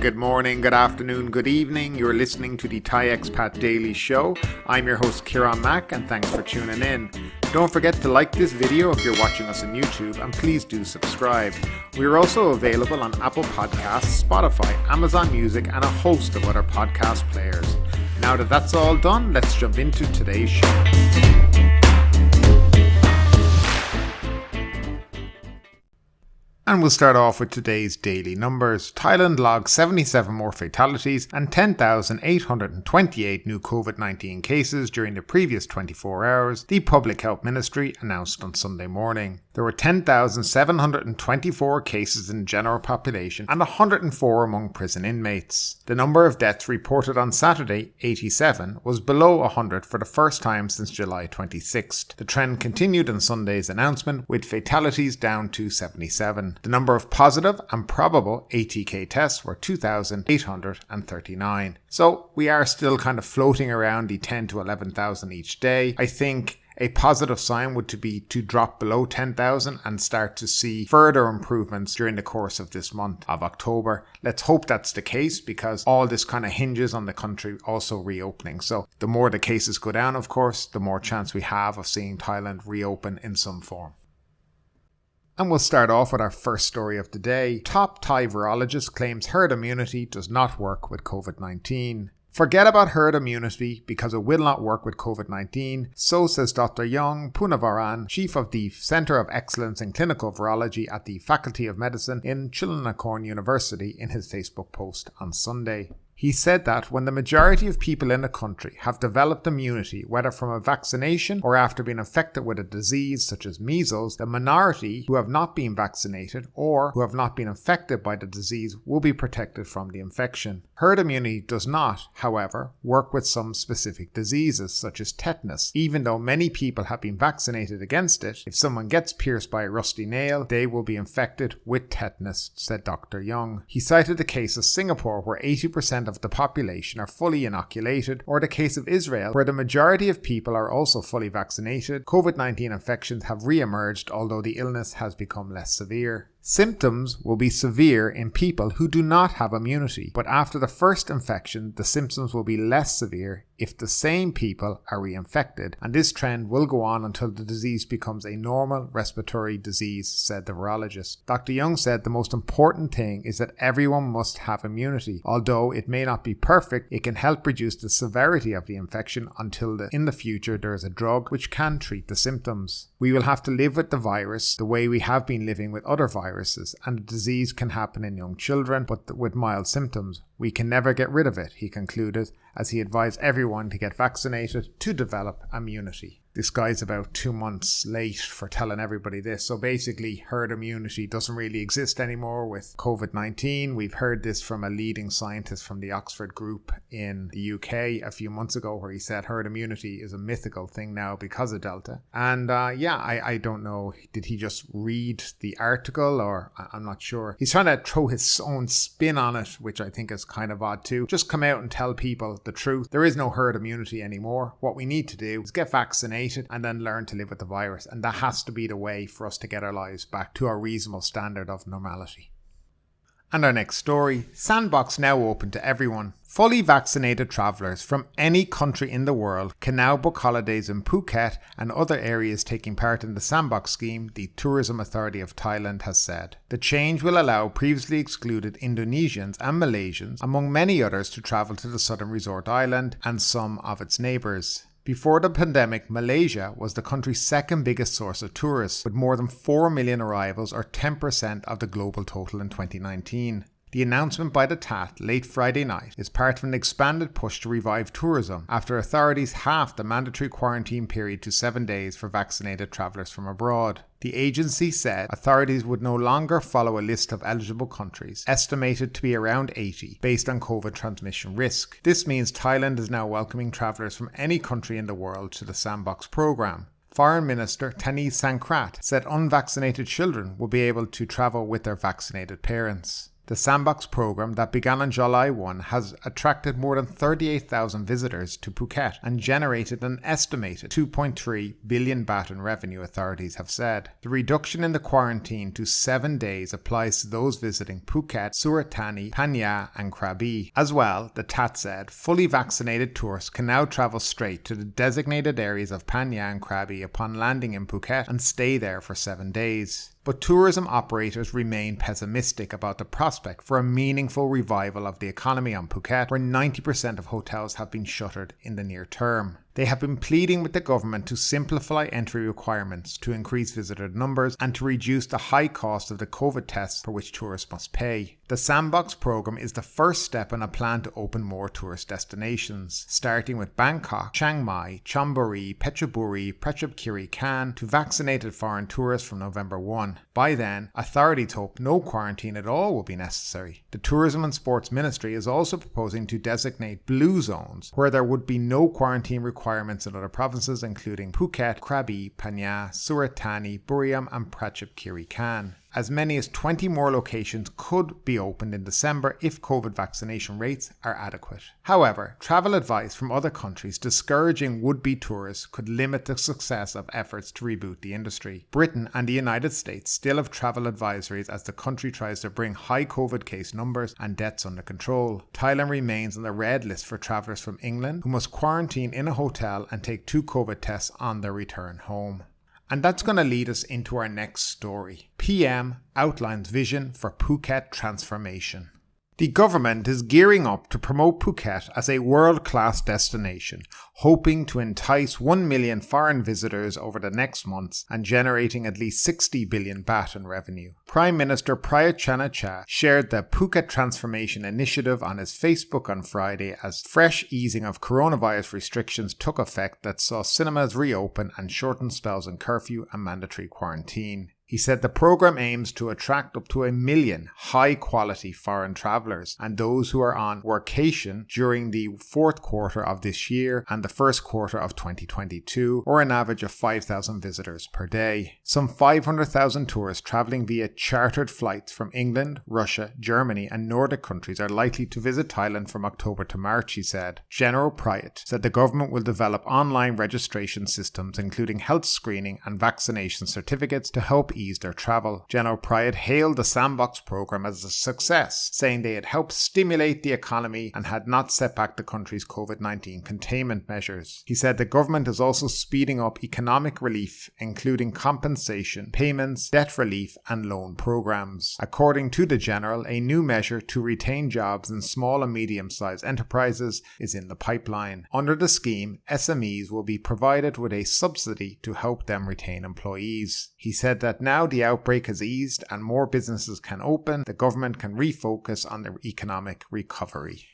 good morning, good afternoon, good evening. You're listening to the Thai Expat Daily Show. I'm your host Kieran Mack and thanks for tuning in. Don't forget to like this video if you're watching us on YouTube and please do subscribe. We are also available on Apple Podcasts, Spotify, Amazon Music and a host of other podcast players. Now that that's all done, let's jump into today's show. And we'll start off with today's daily numbers. Thailand logged 77 more fatalities and 10,828 new COVID-19 cases during the previous 24 hours, the Public Health Ministry announced on Sunday morning. There were 10,724 cases in the general population and 104 among prison inmates. The number of deaths reported on Saturday, 87, was below 100 for the first time since July 26th. The trend continued on Sunday's announcement, with fatalities down to 77. The number of positive and probable ATK tests were 2,839. So we are still kind of floating around the 10 to 11,000 each day. I think a positive sign would be to drop below 10,000 and start to see further improvements during the course of this month of October. Let's hope that's the case because all this kind of hinges on the country also reopening. So the more the cases go down, of course, the more chance we have of seeing Thailand reopen in some form. And we'll start off with our first story of the day. Top Thai virologist claims herd immunity does not work with COVID-19. Forget about herd immunity because it will not work with COVID-19, so says Dr. Yong Punavaran, chief of the Center of Excellence in Clinical Virology at the Faculty of Medicine in Chulalongkorn University in his Facebook post on Sunday. He said that when the majority of people in the country have developed immunity, whether from a vaccination or after being infected with a disease such as measles, the minority who have not been vaccinated or who have not been infected by the disease will be protected from the infection. Herd immunity does not, however, work with some specific diseases such as tetanus. Even though many people have been vaccinated against it, if someone gets pierced by a rusty nail, they will be infected with tetanus, said Dr. Young. He cited the case of Singapore where 80% of the population are fully inoculated, or the case of Israel where the majority of people are also fully vaccinated. COVID-19 infections have re-emerged, although the illness has become less severe. Symptoms will be severe in people who do not have immunity, but after the first infection, the symptoms will be less severe if the same people are reinfected, and this trend will go on until the disease becomes a normal respiratory disease, said the virologist. Dr. Young said the most important thing is that everyone must have immunity. Although it may not be perfect, it can help reduce the severity of the infection until in the future there is a drug which can treat the symptoms. We will have to live with the virus the way we have been living with other viruses, and the disease can happen in young children, but with mild symptoms. We can never get rid of it, he concluded, as he advised everyone to get vaccinated to develop immunity. This guy's about 2 months late for telling everybody this. So basically, herd immunity doesn't really exist anymore with COVID-19. We've heard this from a leading scientist from the Oxford group in the UK a few months ago, where he said herd immunity is a mythical thing now because of Delta. And I don't know, did he just read the article or I'm not sure. He's trying to throw his own spin on it, which I think is kind of odd too. Just come out and tell people the truth. There is no herd immunity anymore. What we need to do is get vaccinated and then learn to live with the virus, and that has to be the way for us to get our lives back to a reasonable standard of normality. And our next story, Sandbox now open to everyone. Fully vaccinated travellers from any country in the world can now book holidays in Phuket and other areas taking part in the Sandbox scheme, the Tourism Authority of Thailand has said. The change will allow previously excluded Indonesians and Malaysians, among many others, to travel to the southern resort island and some of its neighbours. Before the pandemic, Malaysia was the country's second biggest source of tourists, with more than 4 million arrivals, or 10% of the global total in 2019. The announcement by the TAT late Friday night is part of an expanded push to revive tourism after authorities halved the mandatory quarantine period to 7 days for vaccinated travellers from abroad. The agency said authorities would no longer follow a list of eligible countries, estimated to be around 80, based on COVID transmission risk. This means Thailand is now welcoming travellers from any country in the world to the Sandbox programme. Foreign Minister Tanis Sankrat said unvaccinated children will be able to travel with their vaccinated parents. The Sandbox program that began on July 1 has attracted more than 38,000 visitors to Phuket and generated an estimated 2.3 billion baht in revenue, authorities have said. The reduction in the quarantine to 7 days applies to those visiting Phuket, Surat Thani, Phang and Krabi. As well, the TAT said, fully vaccinated tourists can now travel straight to the designated areas of Phang and Krabi upon landing in Phuket and stay there for 7 days. But tourism operators remain pessimistic about the prospect for a meaningful revival of the economy on Phuket, where 90% of hotels have been shuttered in the near term. They have been pleading with the government to simplify entry requirements to increase visitor numbers and to reduce the high cost of the COVID tests for which tourists must pay. The Sandbox program is the first step in a plan to open more tourist destinations, starting with Bangkok, Chiang Mai, Chonburi, Phetchaburi, Prachapkiri, Khan to vaccinated foreign tourists from November 1. By then, authorities hope no quarantine at all will be necessary. The Tourism and Sports Ministry is also proposing to designate blue zones where there would be no quarantine requirements in other provinces including Phuket, Krabi, Phang, Surat Thani, Buriram and Prachapkiri Khan. As many as 20 more locations could be opened in December if COVID vaccination rates are adequate. However, travel advice from other countries discouraging would-be tourists could limit the success of efforts to reboot the industry. Britain and the United States still have travel advisories as the country tries to bring high COVID case numbers and deaths under control. Thailand remains on the red list for travellers from England who must quarantine in a hotel and take 2 COVID tests on their return home. And that's going to lead us into our next story. PM outlines vision for Phuket transformation. The government is gearing up to promote Phuket as a world-class destination, hoping to entice 1 million foreign visitors over the next months and generating at least 60 billion baht in revenue. Prime Minister Prayut Chan-o-cha shared the Phuket Transformation Initiative on his Facebook on Friday as fresh easing of coronavirus restrictions took effect that saw cinemas reopen and shortened spells in curfew and mandatory quarantine. He said the program aims to attract up to 1 million high-quality foreign travellers and those who are on workation during the fourth quarter of this year and the first quarter of 2022, or an average of 5,000 visitors per day. Some 500,000 tourists travelling via chartered flights from England, Russia, Germany and Nordic countries are likely to visit Thailand from October to March, he said. General Prayut said the government will develop online registration systems including health screening and vaccination certificates to help ease their travel. General Prayut hailed the Sandbox program as a success, saying they had helped stimulate the economy and had not set back the country's COVID-19 containment measures. He said the government is also speeding up economic relief, including compensation, payments, debt relief and loan programs. According to the General, a new measure to retain jobs in small and medium-sized enterprises is in the pipeline. Under the scheme, SMEs will be provided with a subsidy to help them retain employees. He said that now the outbreak has eased and more businesses can open, the government can refocus on the economic recovery.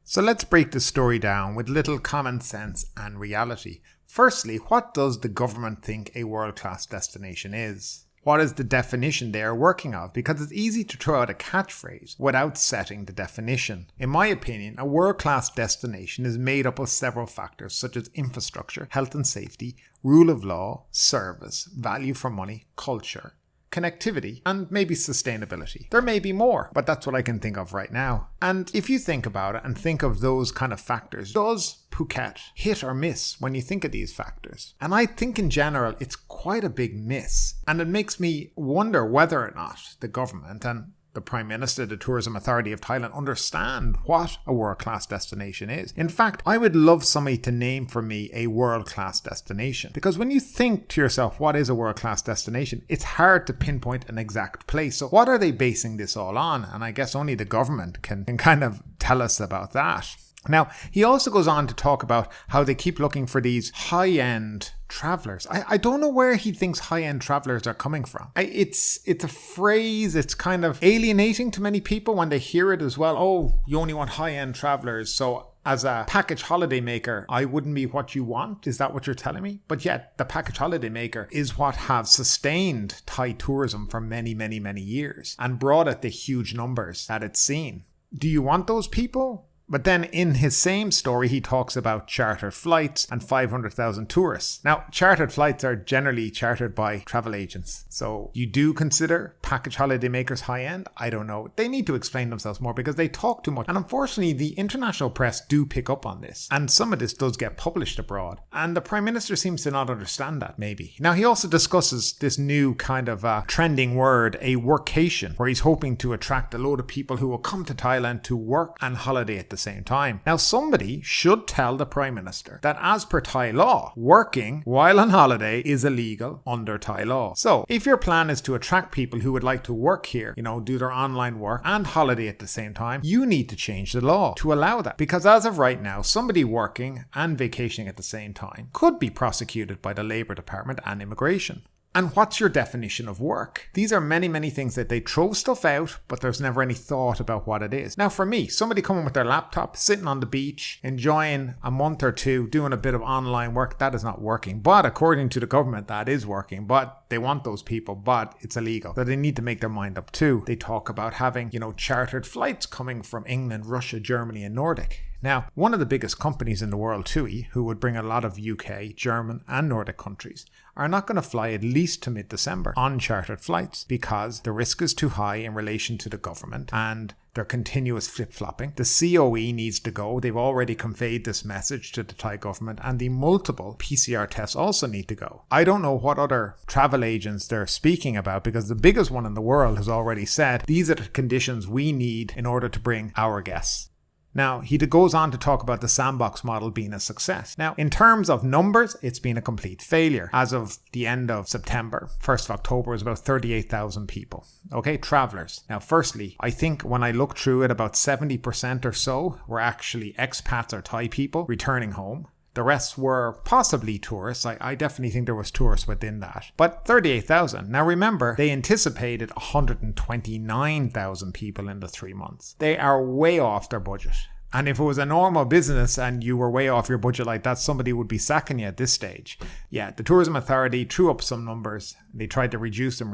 So let's break the story down with little common sense and reality. Firstly, what does the government think a world-class destination is? What is the definition they are working of? Because it's easy to throw out a catchphrase without setting the definition. In my opinion, a world-class destination is made up of several factors such as infrastructure, health and safety, rule of law, service, value for money, culture, connectivity, and maybe sustainability. There may be more, but that's what I can think of right now. And if you think about it and think of those kind of factors, does Phuket hit or miss when you think of these factors? And I think in general, it's quite a big miss. And it makes me wonder whether or not the government and the Prime Minister, the Tourism Authority of Thailand, understand what a world-class destination is. In fact, I would love somebody to name for me a world-class destination. Because when you think to yourself, what is a world-class destination? It's hard to pinpoint an exact place. So what are they basing this all on? And I guess only the government can kind of tell us about that. Now, he also goes on to talk about how they keep looking for these high-end travelers. I don't know where he thinks high-end travelers are coming from. It's a phrase, it's kind of alienating to many people when they hear it as well. Oh, you only want high-end travelers, so as a package holiday maker, I wouldn't be what you want. Is that what you're telling me? But yet, the package holiday maker is what have sustained Thai tourism for many, many, many years and brought it the huge numbers that it's seen. Do you want those people? But then in his same story, he talks about chartered flights and 500,000 tourists. Now, chartered flights are generally chartered by travel agents. So you do consider package holidaymakers high-end? I don't know. They need to explain themselves more because they talk too much. And unfortunately, the international press do pick up on this. And some of this does get published abroad. And the Prime Minister seems to not understand that, maybe. Now, he also discusses this new kind of trending word, a workation, where he's hoping to attract a load of people who will come to Thailand to work and holiday at the same time. Now, somebody should tell the Prime Minister that as per Thai law, working while on holiday is illegal under Thai law. So, if your plan is to attract people who would like to work here, do their online work and holiday at the same time, you need to change the law to allow that. Because as of right now, somebody working and vacationing at the same time could be prosecuted by the Labour Department and Immigration. And what's your definition of work? These are many, many things that they throw stuff out, but there's never any thought about what it is. Now, for me, somebody coming with their laptop, sitting on the beach, enjoying a month or two, doing a bit of online work, that is not working. But according to the government, that is working. But they want those people, but it's illegal. So they need to make their mind up too. They talk about having, chartered flights coming from England, Russia, Germany, and Nordic. Now, one of the biggest companies in the world, TUI, who would bring a lot of UK, German and Nordic countries, are not going to fly at least to mid-December on chartered flights because the risk is too high in relation to the government and their continuous flip-flopping. The COE needs to go. They've already conveyed this message to the Thai government, and the multiple PCR tests also need to go. I don't know what other travel agents they're speaking about because the biggest one in the world has already said these are the conditions we need in order to bring our guests. Now, he goes on to talk about the Sandbox model being a success. Now, in terms of numbers, it's been a complete failure. As of the end of September, 1st of October, was about 38,000 people. Okay, travelers. Now, firstly, I think when I looked through it, about 70% or so were actually expats or Thai people returning home. The rest were possibly tourists. I definitely think there was tourists within that. But 38,000. Now remember, they anticipated 129,000 people in the 3 months. They are way off their budget. And if it was a normal business and you were way off your budget like that, somebody would be sacking you at this stage. Yeah, the Tourism Authority threw up some numbers. They tried to reduce them,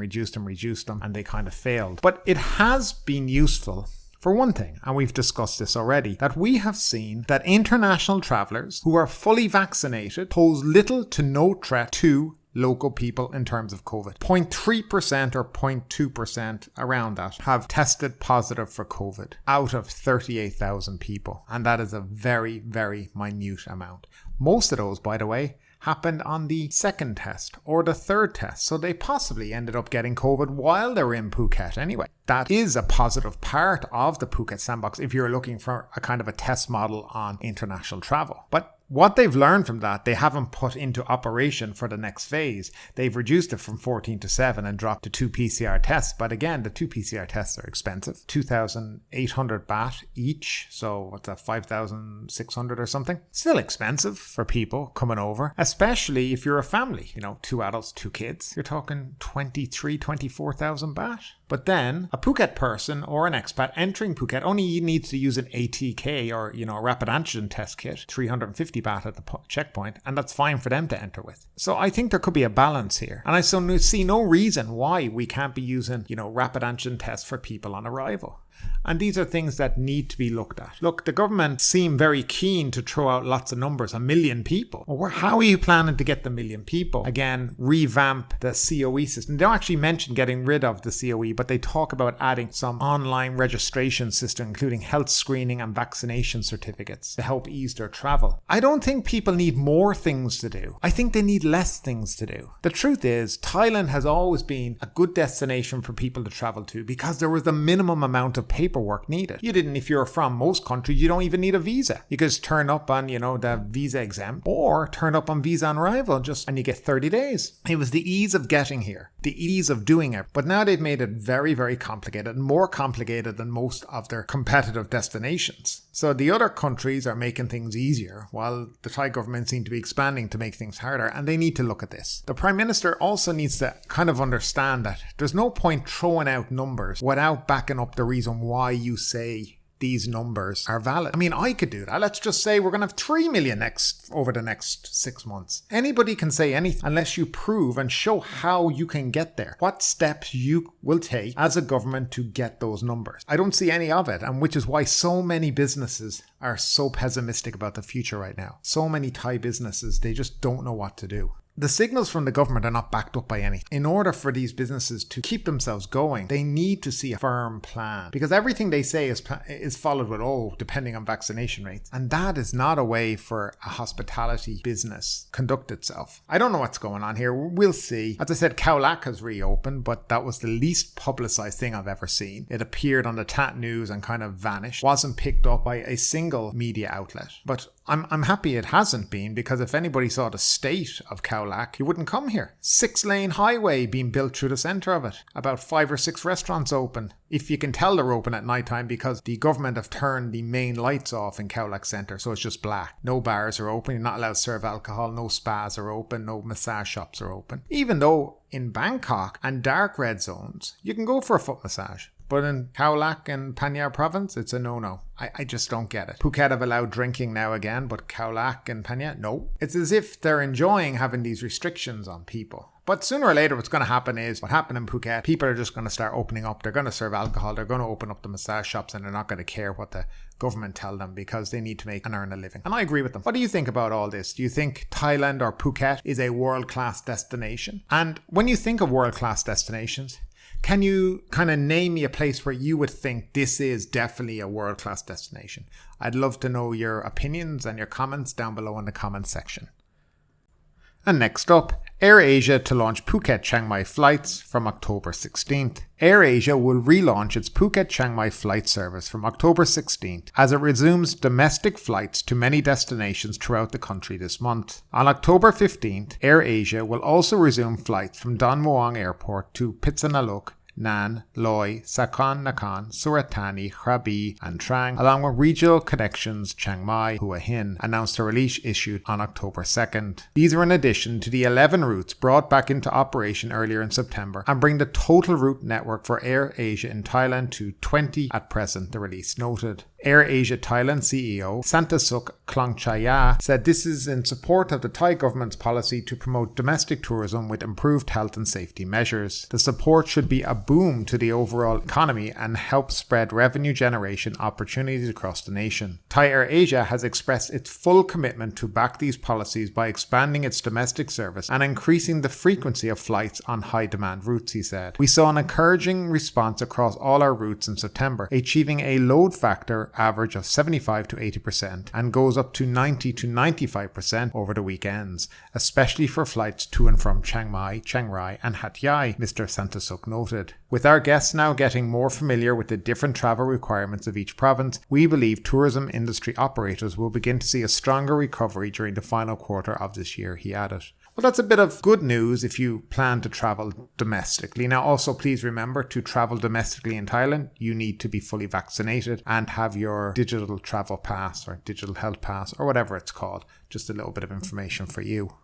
and they kind of failed. But it has been useful. For one thing, and we've discussed this already, that we have seen that international travellers who are fully vaccinated pose little to no threat to local people in terms of COVID. 0.3% or 0.2%, around that, have tested positive for COVID out of 38,000 people. And that is a very, very minute amount. Most of those, by the way, happened on the second test or the third test. So they possibly ended up getting COVID while they were in Phuket anyway. That is a positive part of the Phuket Sandbox if you're looking for a kind of a test model on international travel. But what they've learned from that, they haven't put into operation for the next phase. They've reduced it from 14 to 7 and dropped to 2 PCR tests. But again, the 2 PCR tests are expensive. 2,800 baht each. So what's that, 5,600 or something? Still expensive for people coming over, especially if you're a family. 2 adults, 2 kids. You're talking 24,000 baht. But then a Phuket person or an expat entering Phuket only needs to use an ATK or, a rapid antigen test kit, 350 baht at the checkpoint, and that's fine for them to enter with. So I think there could be a balance here. And I see no reason why we can't be using, rapid antigen tests for people on arrival. And these are things that need to be looked at. Look, the government seem very keen to throw out lots of numbers, 1 million people. Well, how are you planning to get the 1 million people? Again, revamp the COE system. They don't actually mention getting rid of the COE, but they talk about adding some online registration system, including health screening and vaccination certificates to help ease their travel. I don't think people need more things to do. I think they need less things to do. The truth is, Thailand has always been a good destination for people to travel to because there was the minimum amount of paperwork needed. You didn't, if you're from most countries, you don't even need a visa. You could just turn up on, the visa exempt or turn up on visa on arrival and you get 30 days. It was the ease of getting here, the ease of doing it. But now they've made it very, very complicated, more complicated than most of their competitive destinations. So the other countries are making things easier while the Thai government seem to be expanding to make things harder, and they need to look at this. The Prime Minister also needs to kind of understand that there's no point throwing out numbers without backing up the reason why you say these numbers are valid. I mean, I could do that. Let's just say we're going to have 3 million over the next 6 months. Anybody can say anything unless you prove and show how you can get there. What steps you will take as a government to get those numbers. I don't see any of it, and which is why so many businesses are so pessimistic about the future right now. So many Thai businesses, they just don't know what to do. The signals from the government are not backed up by anything. In order for these businesses to keep themselves going, they need to see a firm plan, because everything they say is followed with, depending on vaccination rates. And that is not a way for a hospitality business conduct itself. I don't know what's going on here. We'll see. As I said, Khao Lak has reopened, but that was the least publicized thing I've ever seen. It appeared on the Tat News and kind of vanished. Wasn't picked up by a single media outlet. But I'm happy it hasn't been, because if anybody saw the state of Khao Lak, you wouldn't come here. 6-lane highway being built through the centre of it. About 5 or 6 restaurants open. If you can tell they're open at night time, because the government have turned the main lights off in Khao Lak Centre, so it's just black. No bars are open, you're not allowed to serve alcohol, no spas are open, no massage shops are open. Even though in Bangkok and dark red zones, you can go for a foot massage. But in Khao Lak and Phang province, it's a no-no. I just don't get it. Phuket have allowed drinking now again, but Khao Lak and Phang, no. It's as if they're enjoying having these restrictions on people. But sooner or later, what's going to happen is what happened in Phuket. People are just going to start opening up. They're going to serve alcohol. They're going to open up the massage shops, and they're not going to care what the government tell them, because they need to make and earn a living. And I agree with them. What do you think about all this? Do you think Thailand or Phuket is a world-class destination? And when you think of world-class destinations, can you kind of name me a place where you would think this is definitely a world-class destination? I'd love to know your opinions and your comments down below in the comments section. And next up, AirAsia to launch Phuket Chiang Mai flights from October 16th. AirAsia will relaunch its Phuket Chiang Mai flight service from October 16th as it resumes domestic flights to many destinations throughout the country this month. On October 15th, AirAsia will also resume flights from Don Muang Airport to Phitsanulok, Nan, Loi, Sakon Nakhon, Surat Thani, Krabi and Trang, along with regional connections Chiang Mai, Hua Hin, announced a release issued on October 2nd. These are in addition to the 11 routes brought back into operation earlier in September and bring the total route network for AirAsia in Thailand to 20 at present, the release noted. AirAsia Thailand CEO Santasuk Klongchaya said this is in support of the Thai government's policy to promote domestic tourism with improved health and safety measures. The support should be a boom to the overall economy and help spread revenue generation opportunities across the nation. Thai AirAsia has expressed its full commitment to back these policies by expanding its domestic service and increasing the frequency of flights on high demand routes, he said. We saw an encouraging response across all our routes in September, achieving a load factor average of 75 to 80% and goes up to 90 to 95% over the weekends, especially for flights to and from Chiang Mai, Chiang Rai and Hat Yai, Mr. Santasuk noted. With our guests now getting more familiar with the different travel requirements of each province, we believe tourism industry operators will begin to see a stronger recovery during the final quarter of this year, he added. Well, that's a bit of good news if you plan to travel domestically. Now, also please remember, to travel domestically in Thailand, you need to be fully vaccinated and have your digital travel pass or digital health pass or whatever it's called. Just a little bit of information for you.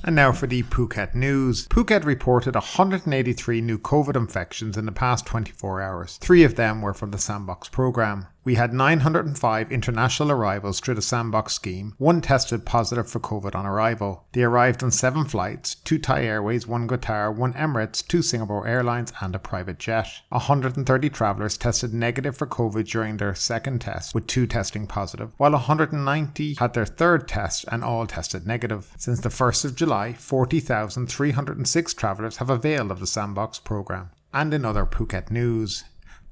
And now for the Phuket news. Phuket reported 183 new COVID infections in the past 24 hours. 3 of them were from the Sandbox program. We had 905 international arrivals through the Sandbox scheme. 1 tested positive for COVID on arrival. They arrived on 7 flights, 2 Thai Airways, 1 Qatar, 1 Emirates, 2 Singapore Airlines and a private jet. 130 travellers tested negative for COVID during their second test, with 2 testing positive, while 190 had their third test and all tested negative. Since the 1st of July, 40,306 travellers have availed of the Sandbox program. And in other Phuket news,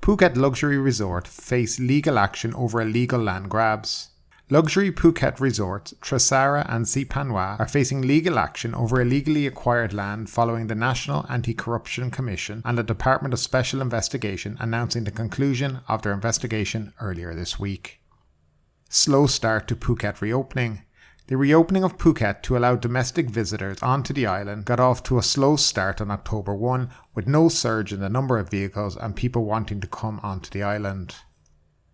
Phuket luxury resort face legal action over illegal land grabs. Luxury Phuket resorts Tresara and Sipanwa are facing legal action over illegally acquired land following the National Anti-Corruption Commission and the Department of Special Investigation announcing the conclusion of their investigation earlier this week. Slow start to Phuket reopening. The reopening of Phuket to allow domestic visitors onto the island got off to a slow start on October 1, with no surge in the number of vehicles and people wanting to come onto the island.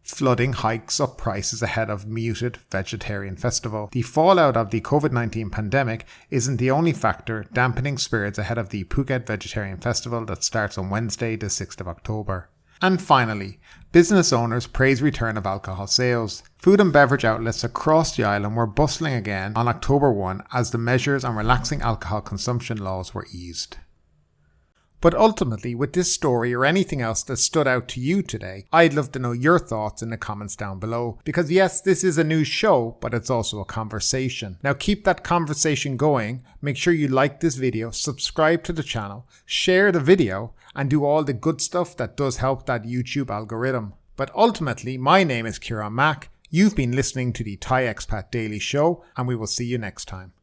Flooding hikes up prices ahead of muted vegetarian festival. The fallout of the COVID-19 pandemic isn't the only factor dampening spirits ahead of the Phuket Vegetarian Festival that starts on Wednesday, the 6th of October. And finally, business owners praise return of alcohol sales. Food and beverage outlets across the island were bustling again on October 1 as the measures on relaxing alcohol consumption laws were eased. But ultimately, with this story or anything else that stood out to you today, I'd love to know your thoughts in the comments down below. Because yes, this is a news show, but it's also a conversation. Now keep that conversation going. Make sure you like this video, subscribe to the channel, share the video, and do all the good stuff that does help that YouTube algorithm. But ultimately, my name is Kieran Mack. You've been listening to the Thai Expat Daily Show, and we will see you next time.